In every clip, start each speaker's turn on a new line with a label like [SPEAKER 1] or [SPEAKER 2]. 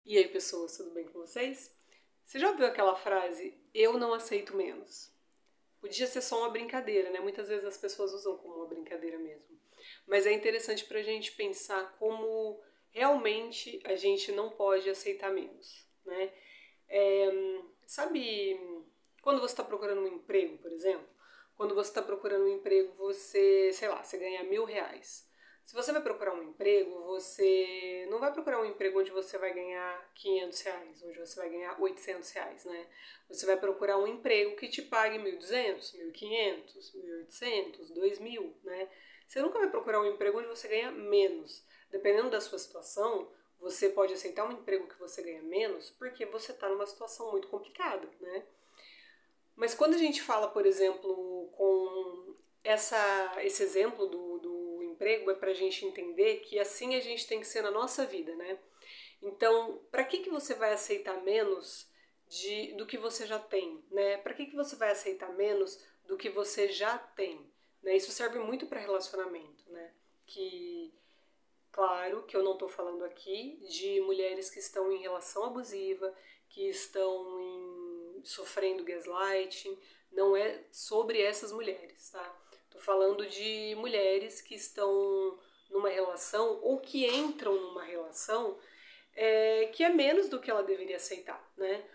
[SPEAKER 1] E aí, pessoas, tudo bem com vocês? Você já ouviu aquela frase, eu não aceito menos? Podia ser só uma brincadeira, né? Muitas vezes as pessoas usam como uma brincadeira mesmo. Mas é interessante pra gente pensar como realmente a gente não pode aceitar menos, né? Sabe quando você está procurando um emprego, por exemplo? Quando você está procurando um emprego, você, sei lá, você ganha R$ 1.000. Se você vai procurar um emprego, você não vai procurar um emprego onde você vai ganhar R$ 500, onde você vai ganhar R$ 800, né? Você vai procurar um emprego que te pague 1.200, 1.500, 1.800, 2.000, né? Você nunca vai procurar um emprego onde você ganha menos. Dependendo da sua situação, você pode aceitar um emprego que você ganha menos porque você está numa situação muito complicada, né? Mas quando a gente fala, por exemplo, com esse exemplo do emprego, é para a gente entender que assim a gente tem que ser na nossa vida, né? Então, para que você vai aceitar menos do que você já tem, né? Para que você vai aceitar menos do que você já tem? Né? Isso serve muito para relacionamento, né? Que, claro, que eu não estou falando aqui de mulheres que estão em relação abusiva, que estão sofrendo gaslighting, não é sobre essas mulheres, tá? Tô falando de mulheres que estão numa relação ou que entram numa relação que é menos do que ela deveria aceitar, né?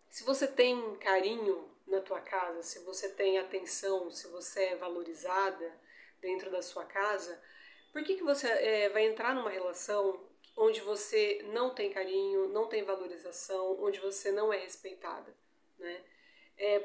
[SPEAKER 1] Se você tem carinho na tua casa, se você tem atenção, se você é valorizada dentro da sua casa, por que você vai entrar numa relação onde você não tem carinho, não tem valorização, onde você não é respeitada, né?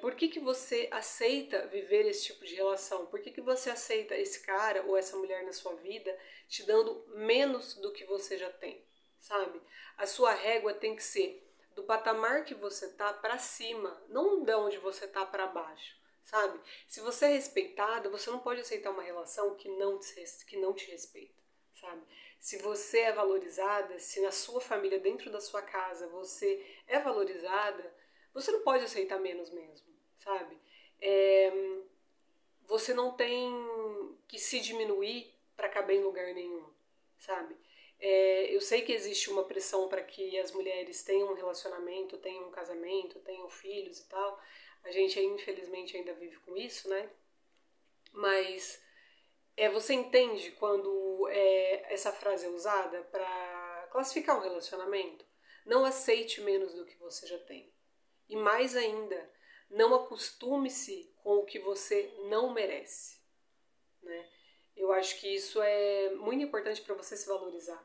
[SPEAKER 1] Por que você aceita viver esse tipo de relação? Por que você aceita esse cara ou essa mulher na sua vida te dando menos do que você já tem, sabe? A sua régua tem que ser do patamar que você tá para cima, não de onde você tá para baixo, sabe? Se você é respeitada, você não pode aceitar uma relação que não te respeita, sabe? Se você é valorizada, se na sua família, dentro da sua casa, você é valorizada, você não pode aceitar menos mesmo, sabe? Você não tem que se diminuir para caber em lugar nenhum, sabe? Eu sei que existe uma pressão para que as mulheres tenham um relacionamento, tenham um casamento, tenham filhos e tal. A gente, infelizmente, ainda vive com isso, né? Mas você entende quando essa frase é usada para classificar um relacionamento? Não aceite menos do que você já tem. E mais ainda, não acostume-se com o que você não merece, né? Eu acho que isso é muito importante para você se valorizar.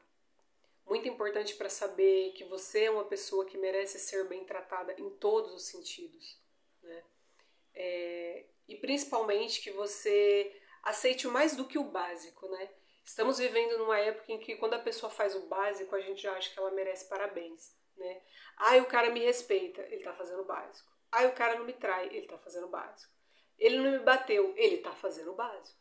[SPEAKER 1] Muito importante para saber que você é uma pessoa que merece ser bem tratada em todos os sentidos, né? E principalmente que você aceite mais do que o básico, né? Estamos vivendo numa época em que quando a pessoa faz o básico, a gente já acha que ela merece parabéns, né? Ai, o cara me respeita, ele tá fazendo o básico. Ai, o cara não me trai, ele tá fazendo o básico. Ele não me bateu, ele tá fazendo o básico,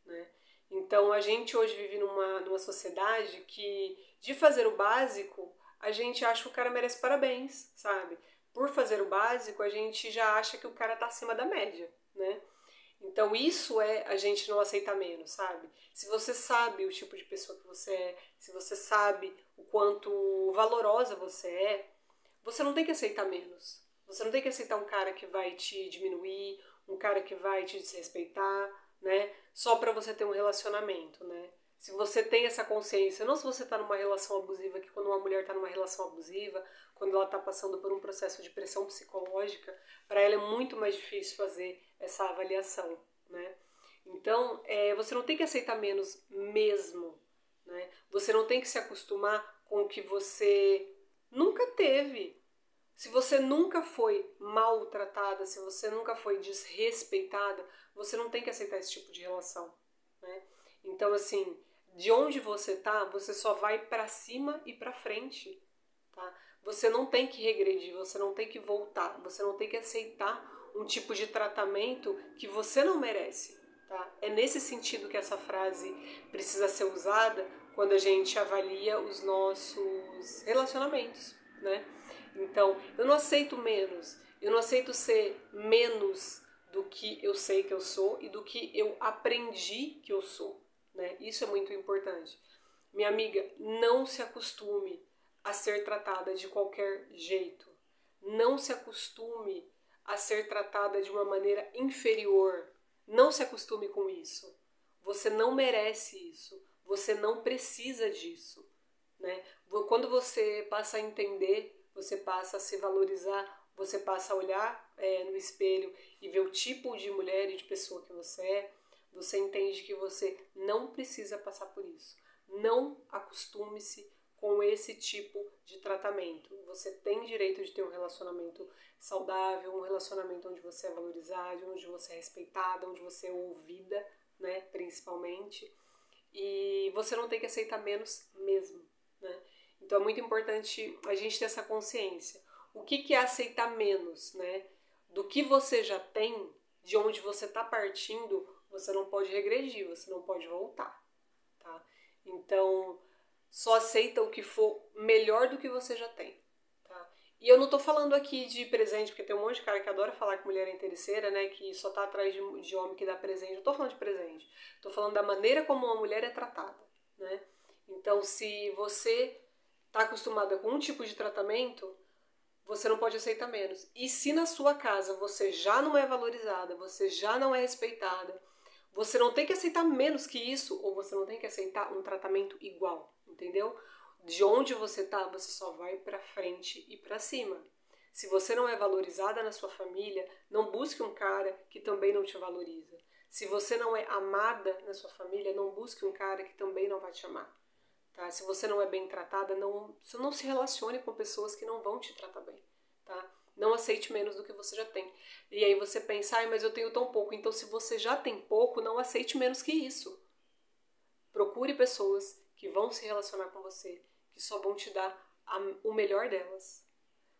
[SPEAKER 1] né? Então a gente hoje vive numa sociedade que de fazer o básico, a gente acha que o cara merece parabéns, sabe? Por fazer o básico, a gente já acha que o cara tá acima da média, né? Então isso é a gente não aceitar menos, sabe? Se você sabe o tipo de pessoa que você é, se você sabe o quanto valorosa você é, você não tem que aceitar menos. Você não tem que aceitar um cara que vai te diminuir, um cara que vai te desrespeitar, né? Só pra você ter um relacionamento, né? Se você tem essa consciência, não se você tá numa relação abusiva, que quando uma mulher tá numa relação abusiva, quando ela tá passando por um processo de pressão psicológica, para ela é muito mais difícil fazer essa avaliação, né? Então, você não tem que aceitar menos mesmo, né? Você não tem que se acostumar com o que você nunca teve. Se você nunca foi maltratada, se você nunca foi desrespeitada, você não tem que aceitar esse tipo de relação, né? Então, assim, de onde você tá, você só vai pra cima e pra frente, tá? Você não tem que regredir, você não tem que voltar, você não tem que aceitar um tipo de tratamento que você não merece, tá? É nesse sentido que essa frase precisa ser usada quando a gente avalia os nossos relacionamentos, né? Então, eu não aceito menos, eu não aceito ser menos do que eu sei que eu sou e do que eu aprendi que eu sou, né? Isso é muito importante. Minha amiga, não se acostume a ser tratada de qualquer jeito. Não se acostume a ser tratada de uma maneira inferior. Não se acostume com isso. Você não merece isso. Você não precisa disso, né? Quando você passa a entender, você passa a se valorizar, você passa a olhar no espelho e ver o tipo de mulher e de pessoa que você entende que você não precisa passar por isso. Não acostume-se com esse tipo de tratamento. Você tem direito de ter um relacionamento saudável, um relacionamento onde você é valorizado, onde você é respeitada, onde você é ouvida, né, principalmente. E você não tem que aceitar menos mesmo, né? Então é muito importante a gente ter essa consciência. O que é aceitar menos, né? Do que você já tem, de onde você está partindo, você não pode regredir, você não pode voltar, tá? Então, só aceita o que for melhor do que você já tem, tá? E eu não tô falando aqui de presente, porque tem um monte de cara que adora falar que mulher é interesseira, né? Que só tá atrás de homem que dá presente. Eu não tô falando de presente. Tô falando da maneira como uma mulher é tratada, né? Então, se você tá acostumada com um tipo de tratamento, você não pode aceitar menos. E se na sua casa você já não é valorizada, você já não é respeitada, você não tem que aceitar menos que isso, ou você não tem que aceitar um tratamento igual, entendeu? De onde você tá, você só vai pra frente e pra cima. Se você não é valorizada na sua família, não busque um cara que também não te valoriza. Se você não é amada na sua família, não busque um cara que também não vai te amar. Tá? Se você não é bem tratada, você não se relacione com pessoas que não vão te tratar bem. Tá? Não aceite menos do que você já tem. E aí você pensa, mas eu tenho tão pouco. Então, se você já tem pouco, não aceite menos que isso. Procure pessoas que vão se relacionar com você, que só vão te dar o melhor delas.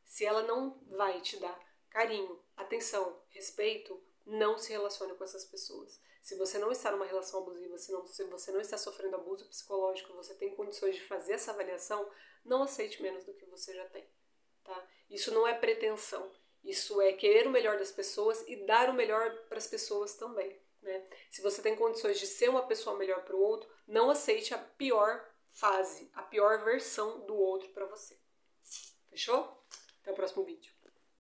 [SPEAKER 1] Se ela não vai te dar carinho, atenção, respeito, não se relacione com essas pessoas. Se você não está numa relação abusiva, se você não está sofrendo abuso psicológico, você tem condições de fazer essa avaliação, não aceite menos do que você já tem. Tá? Isso não é pretensão. Isso é querer o melhor das pessoas e dar o melhor para as pessoas também. Né? Se você tem condições de ser uma pessoa melhor para o outro, não aceite a pior fase, a pior versão do outro para você. Fechou? Até o próximo vídeo.